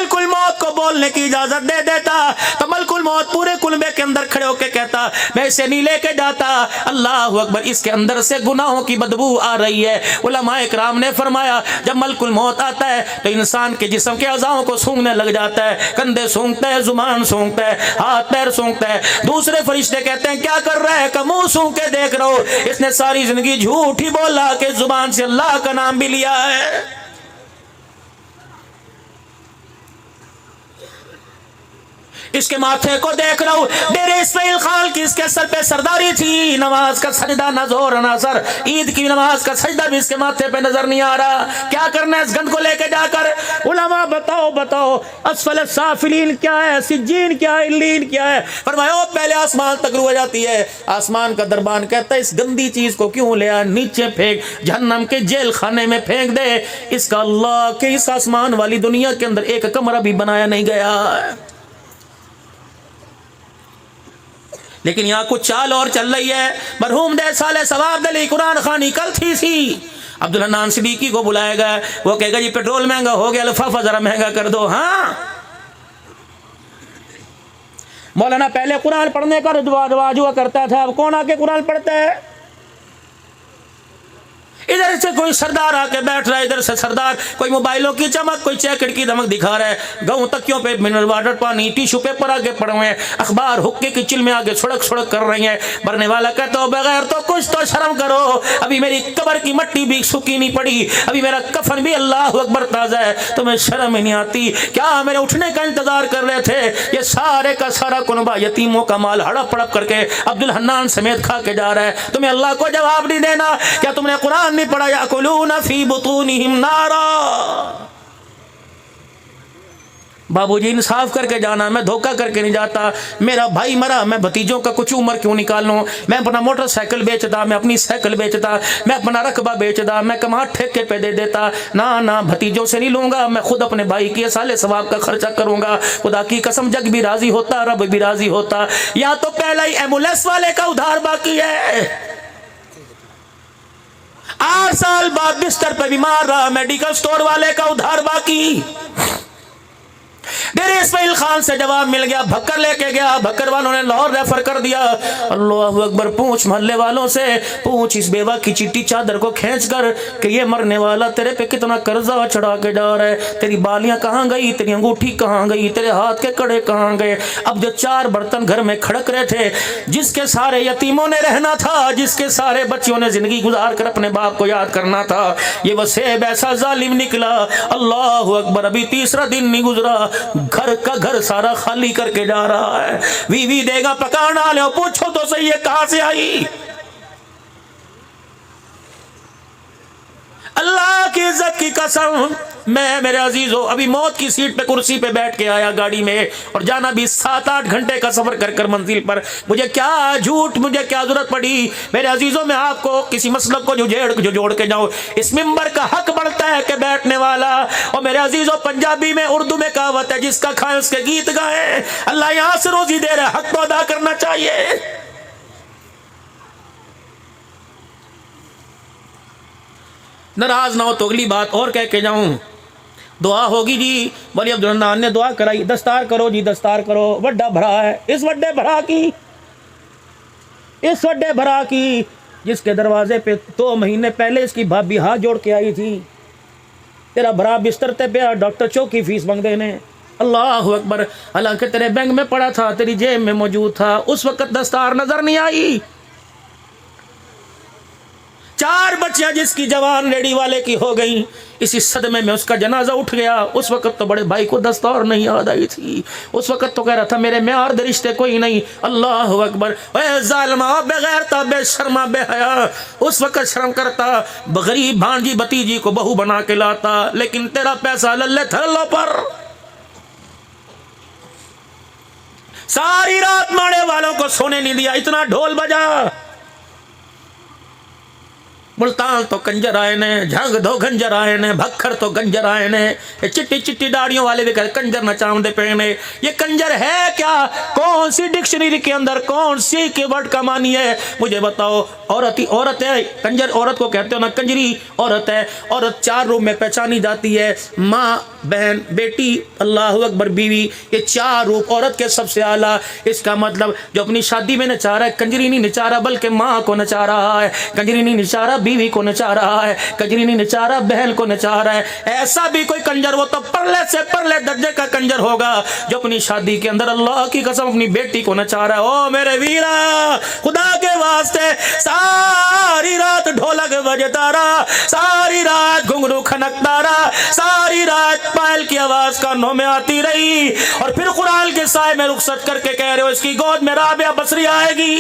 मलकुल मौत को बोलने की इजाजत दे देता तो मलकुल मौत पूरे कुलबे के अंदर खड़े होकर कहता मैं इसे नहीं लेके जाता। अल्लाह अकबर, इसके अंदर से गुनाहों की बदबू आ रही है। उलमाए किराम ने फरमाया जब मलकुल मौत आता है तो इंसान के जिस्म के अज़ाओं को सूंघने लग जाता है, कंधे सूंघता है, जुबान सूंघता है, हाथ पैर सूंघता है। दूसरे फरिश्ते कहते हैं क्या कर रहा है, का मुंह सूंघ के देख रहे हो, इसने सारी जिंदगी झूठ ही बोला कि जुबान से अल्लाह का नाम भी लिया है। इसके माथे को देख रहा हूं, डेरे इस्माइल खान की इसके सर पे सरदारी थी, नमाज का सजदा ना जोर ना असर, ईद की नमाज का सजदा भी इसके माथे पे नजर नहीं आ रहा। क्या करना है इस गंद को लेके जाकर? उलमा बताओ बताओ असफल साफिलीन क्या है, सिज्जीन क्या है, इल्लीन क्या है? फरमाया पहले आसमान तक रुआ जाती है। आसमान का दरबान कहता है इस गंदी चीज को क्यों ले आ, नीचे फेंक, जहन्नम के जेल खाने में फेंक दे। इसका अल्लाह के इस आसमान वाली दुनिया के अंदर एक कमरा भी बनाया नहीं गया। लेकिन यहाँ कुछ चाल और चल रही है। मरहूम दे साले सवाब अली कुरान खानी कल थी अब्दुल हन्नान सिद्दीकी को बुलाएगा, वो कहेगा जी पेट्रोल महंगा हो गया, लिफाफा जरा महंगा कर दो। हाँ, मौलाना पहले कुरान पढ़ने का रिवाज हुआ करता था, अब कौन आके कुरान पढ़ता है? इधर से कोई सरदार आके बैठ रहा है, इधर से सरदार कोई मोबाइलों की चमक, कोई जैकेट की धमक दिखा रहा है, गाँव तकियों पे मिनरल वाटर पानी, टिश्यू पेपर आगे पड़े हुए हैं, अखबार हुक्के की चिल में आगे सुड़क सुड़क कर रही है। मरने वाला कहता हो बगैर तो कुछ तो शर्म करो, अभी मेरी कब्र की मट्टी भी सूखी नहीं पड़ी, अभी मेरा कफन भी अल्लाह अकबर ताजा है, तुम्हें शर्म ही नहीं आती क्या? मेरे उठने का इंतजार कर रहे थे। ये सारे का सारा कुनबा यतीमों का माल हड़प पड़प करके अब्दुल हन्नान समेत खा के जा रहा है। तुम्हें अल्लाह को जवाब नहीं देना? क्या तुमने कुरान नहीं पढ़ा? याकुलूना फी बुतूनिहिम नारा। बाबूजी इंसाफ करके जाना, मैं धोखा करके नहीं जाता। मेरा भाई मरा, मैं भतीजों का कुछ उम्र क्यों निकाल लूं? मैं अपना मोटरसाइकिल बेचता, मैं अपनी साइकिल बेचता, मैं अपना रकबा बेचता, मैं कमा ठेके पे दे देता। ना ना, भतीजों से नहीं लूंगा, मैं खुद अपने भाई के साले सवाब का खर्चा करूंगा। खुदा की कसम, जग भी राजी होता, रब भी राजी होता। या तो पहला ही एम्बुलेंस वाले का उधार बाकी है, 8 साल बाद बिस्तर पे बीमार रहा, मेडिकल स्टोर वाले का उधार बाकी। डेरे इस्माइल खान से जवाब मिल गया, भक्कर लेके गया, भक्कर वालों ने लाहौर रेफर कर दिया। अल्लाह अकबर, पूछ मोहल्ले वालों से, पूछ इस बेवा की चिट्टी चादर को खींच कर कि ये मरने वाला तेरे पे कितना कर्जा चढ़ा के जा रहा है, तेरी बालियां कहाँ गई, तेरी अंगूठी कहाँ गई, तेरे हाथ के कड़े कहाँ गए। अब जो 4 बर्तन घर में खड़क रहे थे, जिसके सारे यतीमों ने रहना था, जिसके सारे बच्चों ने जिंदगी गुजार कर अपने बाप को याद करना था, ये वसेब ऐसा जालिम निकला। अल्लाह अकबर, अभी तीसरा दिन नहीं गुजरा, घर का घर सारा खाली करके जा रहा है। वीवी देगा पकाना ले, पूछो तो सही है कहां से आई? अल्लाह की इज्जत की कसम, मैं मेरे अजीजों अभी मौत की सीट पे कुर्सी पे बैठ के आया गाड़ी में, और जाना भी 7-8 घंटे का सफर कर कर मंजिल पर। मुझे क्या झूठ, मुझे क्या जरूरत पड़ी? मेरे अजीजों, मैं आपको किसी मसलक को जोड़ के जाऊं, इस मिंबर का हक बनता है कि बैठने वाला। और मेरे अजीजों, पंजाबी में उर्दू में कहावत है, जिसका खाए उसके गीत गाए। अल्लाह यहां से रोजी दे रहा है, हक तो अदा करना चाहिए। नाराज ना हो तो अगली बात और कह के जाऊं, दुआ होगी जी। बोली अब्दुल हन्नान ने दुआ कराई, दस्तार करो जी, दस्तार करो। वड्डा भरा है, इस वड्डे भरा की जिसके दरवाजे पे 2 महीने पहले इसकी भाभी हाथ जोड़ के आई थी, तेरा भरा बिस्तर ते पे डॉक्टर चौकी फीस मंगते ने। अल्लाह अकबर, हालांकि तेरे बैंक में पड़ा था, तेरी जेब में मौजूद था, उस वक्त दस्तार नजर नहीं आई। 4 बच्चियां जिसकी जवान रेडी वाले की हो गई, इसी सदमे में उसका जनाजा उठ गया। उस वक्त तो बड़े भाई को दस्तार नहीं याद आई थी, उस वक्त तो कह रहा था मेरे में और रिश्ते कोई नहीं। अल्लाह अकबर, जालिमा, बेगैरता, बेशर्मा, बेहया। उस वक्त शर्म करता, गरीब भांजी भतीजी को बहू बना के लाता, लेकिन तेरा पैसा लल्ले थल्लों पर। सारी रात माड़े वालों को सोने नहीं दिया, इतना ढोल बजा। मुल्तान तो कंजर आए ने, झंग दो गंजर आए ने, भक्खर तो गंजर आए ने, चिट्टी चिट्टी दाढ़ियों वाले भी कंजर नचामदे पहने। ये कंजर है क्या? कौन सी डिक्शनरी के अंदर कौन सी कीवर्ड का मानी है? मुझे बताओ। औरत ही औरत है, कंजर औरत को कहते हो ना, कंजरी औरत है। औरत 4 रूप में पहचानी जाती है, माँ, बहन, बेटी, अल्लाह अकबर, बीवी, ये 4 रूप औरत के सबसे आला। इसका मतलब जो अपनी शादी में नचा रहा है, कंजरी नहीं नचा रहा बल्कि माँ को नचा रहा है, कंजरी नहीं नचा रहा बीवी को नचा रहा है, कंजरी नहीं नचा रहा बहन को नचा रहा है। ऐसा भी कोई कंजर वो तो परले से परले दर्जे का कंजर होगा जो अपनी शादी के अंदर अल्लाह की कसम अपनी बेटी को नचा रहा है। ओ मेरे वीरा, खुदा के वास्ते सारी रात ढोलक बजता रहा, सारी रात घुंघरू खनकता रहा, सारी रात पायल की आवाज कानों में आती रही, और फिर कुरान के साए में रुखसत करके कह रहे हो इसकी गोद में राबिया बसरी आएगी।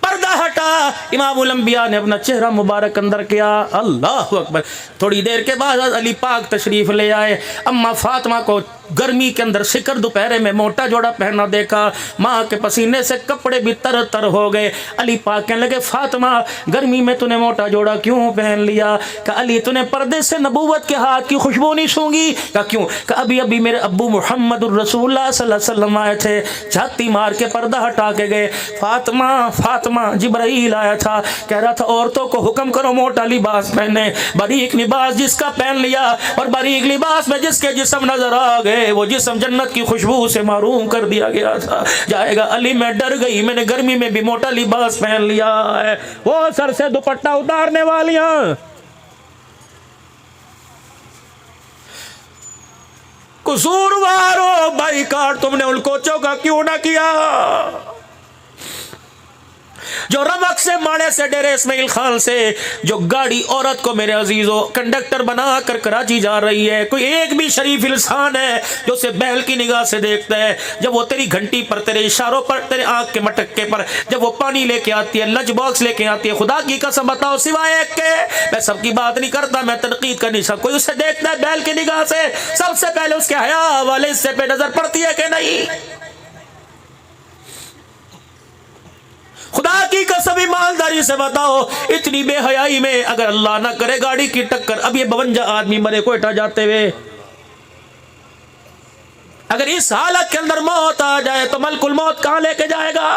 पर्दा हटा, इमामुल अंबिया ने अपना चेहरा मुबारक अंदर किया। अल्लाह अकबर। थोड़ी देर के बाद अली पाक तशरीफ ले आए। अम्मा फातिमा को गर्मी के अंदर शिकर दोपहर में मोटा जोड़ा पहना देखा, माँ के पसीने से कपड़े भी तर तर हो गए। अली पाक कहने लगे फातिमा, गर्मी में तूने मोटा जोड़ा क्यों पहन लिया? कहा अली तूने पर्दे से नबूवत के हाथ की खुशबू नहीं सूंघी? कहा क्यों? कहा अभी अभी मेरे अब्बू मुहम्मदुर रसूलुल्लाह सल्लल्लाहु अलैहि वसल्लम आए थे, छाती मार के पर्दा हटा के गए। फातिमा फातिमा, जिब्राइल आया था, कह रहा था औरतों को हुक्म करो मोटा लिबास पहने। बारीक लिबास जिसका पहन लिया और बारीक लिबास में जिसके जिस्म नजर आ गए वो जिस्म जन्नत की खुशबू से मारूम कर दिया गया था जाएगा। अली मैं डर गई, मैंने गर्मी में भी मोटा लिबास पहन लिया है। वो सर से दुपट्टा उतारने वालियां, कसूरवारों, बाइकाट तुमने उन कोचों का क्यों ना किया जो रमक से माड़े से डेरे इस्माइल खान से जो गाड़ी औरत को मेरे अजीजों कंडक्टर बना कर कराची जा रही है। कोई एक भी शरीफ इंसान है जो उसे बैल की निगाह से देखता है? जब वो तेरी घंटी पर, तेरे इशारों पर, तेरे आंख के मटक्के पर जब वो पानी लेके आती है, लंच बॉक्स लेके आती है, खुदा की कसम बताओ सिवाय एक के, मैं सबकी बात नहीं करता, मैं तनकीद का निशा, कोई उसे देखता है बैल की निगाह से? सबसे पहले उसके हया वाले हिस्से पे नजर पड़ती है कि नहीं? खुदा की कसम ईमानदारी से बताओ, इतनी बेहयाई में अगर अल्लाह ना करे गाड़ी की टक्कर, अब ये 52 आदमी मरे कोयटा जाते हुए, अगर इस हालत के अंदर मौत आ जाए तो मलकुल मौत कहां लेके जाएगा?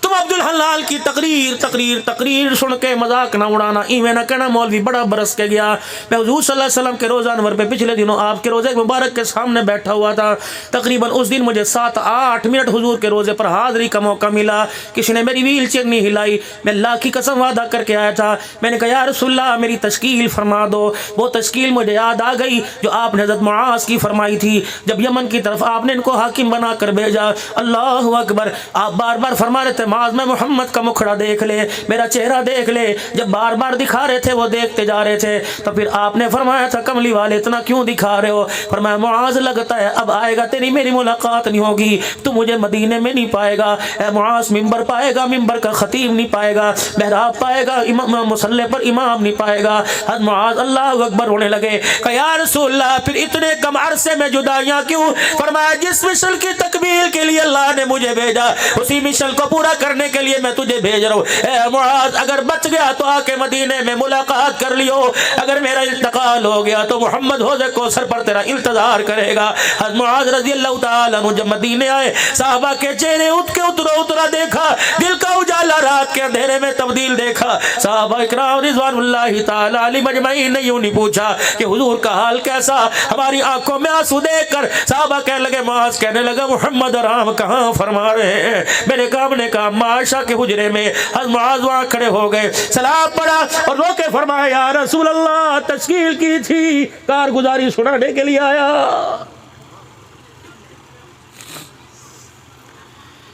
तुम अब्दुल हलाल की तकरीर तकरीर तकरीर सुन के मजाक ना उड़ाना, इवें ना कहना मौलवी बड़ा बरस के गया। मैं हुजूर सल्लल्लाहु अलैहि वसल्लम के रोज़ा अनवर पे पिछले दिनों आपके रोज़े मुबारक के सामने बैठा हुआ था। तकरीबन उस दिन मुझे 7-8 मिनट हुजूर के रोज़े पर हाज़री का मौका मिला। किसी ने मेरी व्हील चेयर नहीं हिलाई, मैं अल्लाह की कसम वादा करके आया था। मैंने कहा या रसूलल्लाह मेरी तश्कील फरमा दो। वो तश्कील मुझे याद आ गई जो आपने हज़रत मुआज़ की फरमाई थी जब यमन की तरफ आपने इनको हाकिम बना कर भेजा। अल्लाह अकबर। आप बार बार फरमा रहे थे माज में मोहम्मद का मुखड़ा देख ले, मेरा चेहरा देख ले। जब बार बार दिखा रहे थे वो देखते जा रहे थे, तो फिर आपने फरमाया था कमली वाले इतना क्यों दिखा रहे हो? फरमाया मुआज लगता है अब आएगा तेरी मेरी मुलाकात नहीं होगी, तू मुझे मदीने में नहीं पाएगा। मुआज मिंबर पाएगा, मिंबर का खतीब नहीं पाएगा, महराब पाएगा, मुसल्ले पर इमाम नहीं पाएगा। हज़रत मुआज अल्लाह अकबर होने लगे। या रसूलल्लाह फिर इतने कम अरसे में जुदाइयाँ क्यों? फरमाया जिस मिशन की तकमील के लिए अल्लाह ने मुझे भेजा उसी मिशन को पूरा करने के लिए मैं तुझे भेज रहा हूँ। ए मुआज अगर बच गया तो आके मदीने में मुलाकात कर लियो, अगर मेरा इंतकाल हो गया तो मोहम्मद हौज़े कौसर पर तेरा इंतजार करेगा। हज़रत मुआज रज़ी अल्लाह तआला अन्हु जब मदीने आए, साहबा के चेहरे उतरा उतरा देखा, दिल का उजाला रात के अंधेरे में तब्दील देखा। साहबा इकराम रिज़वानुल्लाहि तआला अलैहिम अजमईन ने यूं नहीं पूछा कि हुजूर का हाल कैसा? हमारी आंखों में आंसू देखकर साहबा कहने लगे, मुआज कहने लगा मोहम्मद आराम कहाँ फरमा रहे हैं? मेरे काम ने कहा माशा के हुजरे में। हज़रत मुआज वहाँ खड़े हो गए, सलाम पढ़ा और रो के फरमाया या रसूल अल्लाह तश्कील की थी, कारगुजारी सुनाने के लिए आया।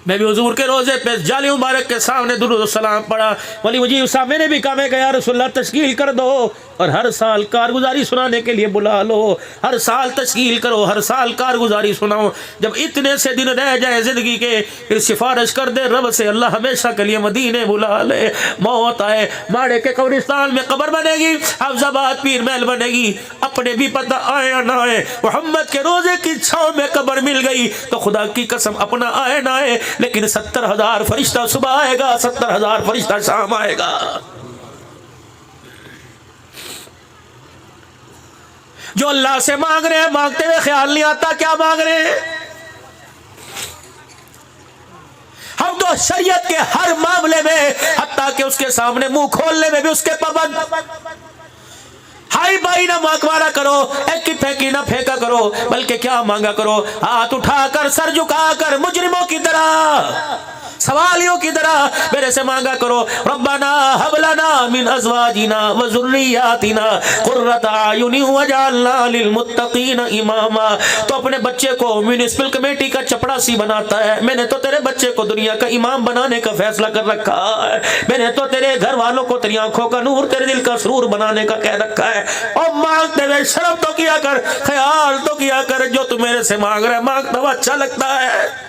मैं भी हुजूर के रोज़े पे जाली मुबारक के सामने दुरूद सलाम पढ़ा। वली मुजीब साहब मैंने भी कहा, मैं या रसूल अल्लाह तश्कील कर दो और हर साल कारगुजारी सुनाने के लिए बुला लो, हर साल तश्कील करो, हर साल कारगुजारी सुनाओ। जब इतने से दिन रह जाए ज़िंदगी के फिर सिफारिश कर दे रब से अल्लाह हमेशा के लिए मदीने बुला ले। मौत आए माड़े के कब्रिस्तान में कब्र बनेगी, हफ्जाबाद पीर महल बनेगी, अपने भी पता आए या ना आए, मोहम्मद के रोज़े की छाँव में कब्र मिल गई तो खुदा की कसम अपना आए ना आए लेकिन 70,000 फरिश्ता सुबह आएगा, 70,000 फरिश्ता शाम आएगा। जो अल्लाह से मांग रहे हैं, मांगते हुए ख्याल नहीं आता क्या मांग रहे हैं। हम तो शरीयत के हर मामले में, हत्ता कि उसके सामने मुंह खोलने में भी उसके पाबंद। हाई बाई ना मांगवारा करो, एक की फेंकी ना फेंका करो, बल्कि क्या मांगा करो, हाथ उठाकर सर झुकाकर मुजरिमों की तरह, सवालियों की तरह मेरे से मांगा करो। रब्बना हब लना मिन अज़वाजिना व ज़ुर्रिय्यातिना क़ुर्रता अयुनि वजअलना लिलमुत्तक़ीना इमामा। तो अपने बच्चे को म्युनिसिपल कमेटी का चपड़ासी बनाता है, मैंने तो तेरे बच्चे को दुनिया का इमाम बनाने का फैसला कर रखा है। मैंने तो तेरे घर वालों को तेरी आंखों का नूर, तेरे दिल का सुरूर बनाने का कह रखा है। और मांगते हुए शर्म तो किया कर, ख्याल तो किया कर, जो तू मेरे से मांग रहा है मांगता हुआ अच्छा लगता है।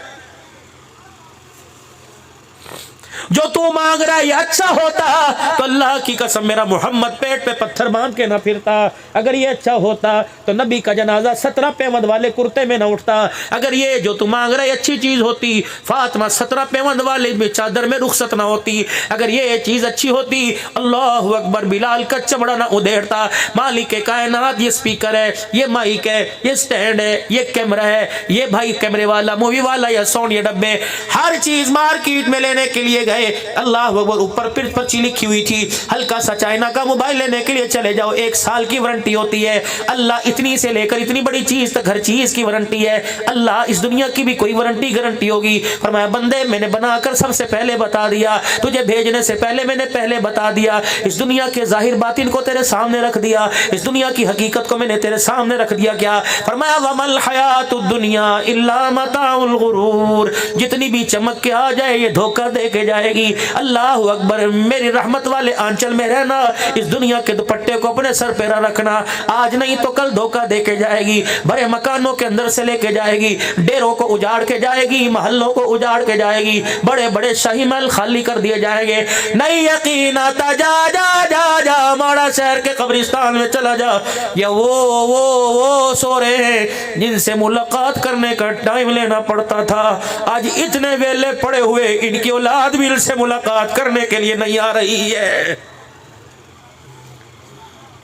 जो तू मांग रहा है ये अच्छा होता तो अल्लाह की कसम मेरा मोहम्मद पेट पे पत्थर बांध के ना फिरता। अगर ये अच्छा होता तो नबी का जनाजा 17 पेवंद वाले कुर्ते में ना उठता। अगर ये जो तू मांग रहा है अच्छी चीज होती, फातिमा 17 पेवंद वाले चादर में रुखसत ना होती। अगर ये चीज अच्छी होती, अल्लाह अकबर, बिलाल का चमड़ा ना उधेड़ता। मालिक के कायनात ये स्पीकर है, ये माइक है, ये स्टैंड है, ये कैमरा है, ये भाई कैमरे वाला, मूवी वाला या साउंड, ये डब्बे, हर चीज मार्केट में लेने के लिए गए। अल्लाह अकबर, ऊपर पर्ची लिखी हुई थी, हल्का सा चाइना का मोबाइल लेने के लिए चले जाओ, 1 साल की वारंटी होती है। अल्लाह इतनी से लेकर इतनी बड़ी चीज तक हर चीज की वारंटी है। अल्लाह इस दुनिया की भी कोई वारंटी गारंटी होगी। फरमाया बंदे मैंने बनाकर सबसे पहले बता दिया, तुझे भेजने से पहले मैंने पहले बता दिया। इस दुनिया के जाहिर बातिन को तेरे सामने रख दिया, इस दुनिया की हकीकत को मैंने तेरे सामने रख दिया। क्या फरमाया, वमल हयातुद दुनिया इल्ला मताउल गुरूर। जितनी भी चमक के आ जाए ये धोखा दे के जाएगी। अल्लाह अकबर, मेरी रहमत वाले आंचल में रहना, इस दुनिया के दुपट्टे को अपने सर पे रखना, आज नहीं तो कल धोखा दे के जाएगी। बड़े मकानों के अंदर से लेके जाएगी, डेरों को उजाड़ के जाएगी, महलों को उजाड़ के जाएगी, बड़े बड़े शाही महल खाली कर दिए जाएंगे। नहीं यकीन आता, जा जा जा जा हमारा शहर के कब्रिस्तान में चला जा, या वो सो रहे हैं जिनसे मुलाकात करने का टाइम लेना पड़ता था, आज इतने वेले पड़े हुए इनकी औलाद भी से मुलाकात करने के लिए नहीं आ रही है।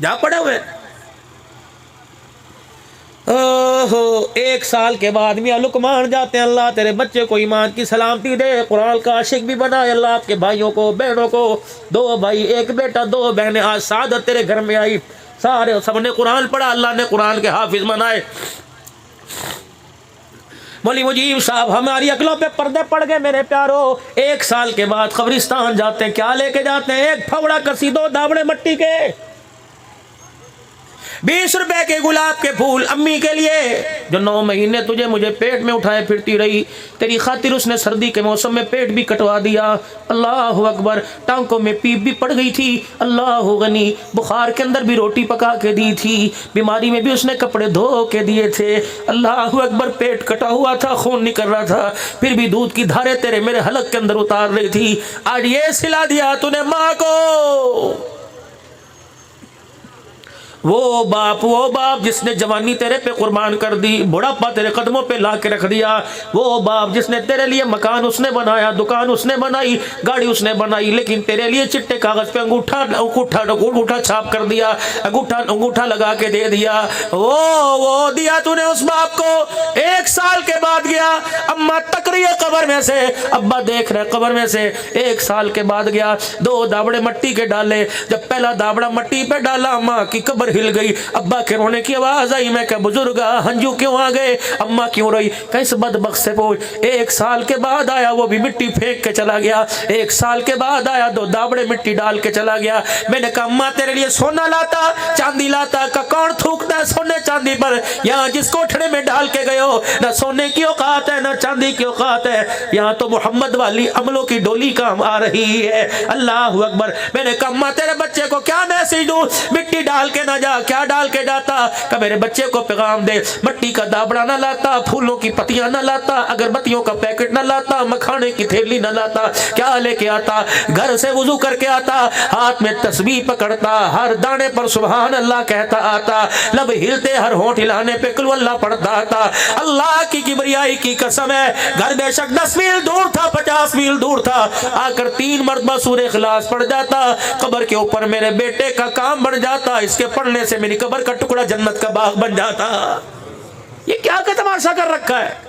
जा पड़े हुए। ओहो, 1 साल के बाद मियां लुकमान जाते हैं, अल्लाह तेरे बच्चे को ईमान की सलामती दे, कुरान का आशिक भी बनाए। अल्लाह आपके भाइयों को, बहनों को, 2 भाई 1 बेटा 2 बहनें, आज सादत तेरे घर में आई, सारे सबने कुरान पढ़ा, अल्लाह ने कुरान के हाफिज बनाए। मौलवी मुजीब साहब, हमारी अकलों पे पर्दे पड़ गए मेरे प्यारो। 1 साल के बाद कब्रिस्तान जाते हैं, क्या लेके जाते हैं? 1 फवड़ा कसी, 2 दावड़े मट्टी के, 20 रुपए के गुलाब के फूल अम्मी के लिए, जो 9 महीने तुझे मुझे पेट में उठाए फिरती रही, तेरी खातिर उसने सर्दी के मौसम में पेट भी कटवा दिया। अल्लाह अकबर, टांकों में पीप भी पड़ गई थी, अल्लाह गनी, बुखार के अंदर भी रोटी पका के दी थी, बीमारी में भी उसने कपड़े धो के दिए थे। अल्लाह अकबर, पेट कटा हुआ था, खून निकल रहा था, फिर भी दूध की धारें तेरे मेरे हलक के अंदर उतार रही थी। आज ये सिला दिया तूने माँ को। वो बाप जिसने जवानी तेरे पे कुर्बान कर दी, बुढ़ापा तेरे कदमों पे ला के रख दिया, वो बाप जिसने तेरे लिए मकान उसने बनाया, दुकान उसने बनाई, गाड़ी उसने बनाई, लेकिन तेरे लिए चिट्टे कागज पे अंगूठा छाप कर दिया, अंगूठा लगा के दे दिया। वो दिया तूने उस बाप को। 1 साल के बाद गया, अम्मा तक रही है कब्र में से, अब्बा देख रहे कब्र में से। 1 साल के बाद गया, 2 दावड़े मट्टी के डाले, जब पहला दावड़ा मट्टी पे डाला, अम्मा की कब्र हिल गई, अब्बा के रोने की आवाज आई। मैं क्या बुजुर्ग, हंजू क्यों आ गए, अम्मा क्यों रोई? कैस बदबख्त से पूछ। 1 साल के बाद आया, वो भी मिट्टी फेंक के चला गया। 1 साल के बाद आया, 2 दावड़े मिट्टी डाल के चला गया। मैंने कहा अम्मा तेरे लिए सोना लाता, चांदी लाता, का कौन थूकता है सोने चांदी पर? यहाँ जिस कोठड़े में डाल के गए हो, ना सोने की औकात है ना चांदी की औकात है, यहाँ तो मोहम्मद वाली अमलों की डोली काम आ रही है। अल्लाह अकबर। मैंने कहा अम्मा तेरे बच्चे को क्या मैसेज दूं, मिट्टी डाल के ना जा, क्या डाल के जाता? का मेरे बच्चे को पैगाम दे, मट्टी का दाबड़ा ना लाता, फूलों की पत्तियां ना लाता, अगरबत्तियों का पैकेट ना लाता, मखाने की थैली ना लाता, क्या लेके आता? घर से वुजू करके आता, हाथ में तस्बीह पकड़ता, हर दाने पर सुभान अल्लाह कहता आता, लब हिलते हर होंठ हिलाने पे कुल अल्लाह पढ़ता आता। अल्लाह की किबरियाई की कसम है, घर बेशक 10 मील दूर था, 50 मील दूर था, आकर 3 मरतबा सूरह इखलास पढ़ जाता, कब्र के ऊपर मेरे बेटे का काम बन जाता, इसके पढ़ने से मेरी कब्र का टुकड़ा जन्नत का बाग बन जाता। ये क्या का तमाशा कर रखा है।